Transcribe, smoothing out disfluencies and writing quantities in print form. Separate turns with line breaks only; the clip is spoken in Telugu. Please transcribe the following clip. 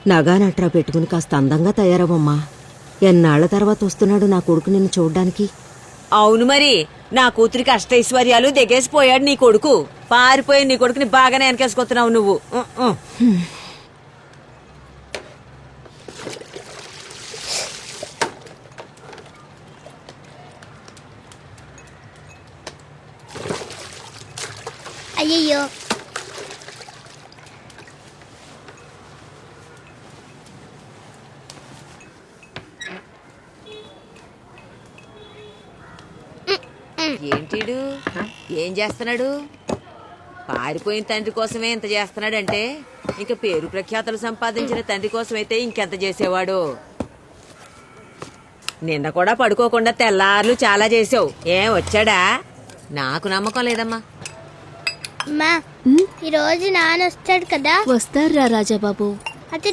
నగా నట్రా పెట్టుకుని కాస్త అందంగా తయారవమ్మా. ఎన్నాళ్ల తర్వాత వస్తున్నాడు నా కొడుకు నిన్ను చూడ్డానికి.
అవును మరి, నా కూతురికి అష్టైశ్వర్యాలు దిగేసిపోయాడు నీ కొడుకు. పారిపోయి నీ కొడుకుని బాగానే వెనకేసుకొస్తున్నావు నువ్వు.
అయ్యయ్యో,
ఏంటిడు ఏం చేస్తున్నాడు? పారిపోయిన తండ్రి కోసమే ఇంత చేస్తున్నాడంటే ఇంకా పేరు ప్రఖ్యాతలు సంపాదించిన తండ్రి కోసమైతే ఇంకెంత చేసేవాడు. నిన్న కూడా పడుకోకుండా తెల్లార్లు చాలా చేసావు. ఏం వచ్చాడా? నాకు నమ్మకం లేదమ్మా.
అమ్మా, ఈరోజు నాన్న వస్తాడు కదా?
వస్తారా రాజాబాబు?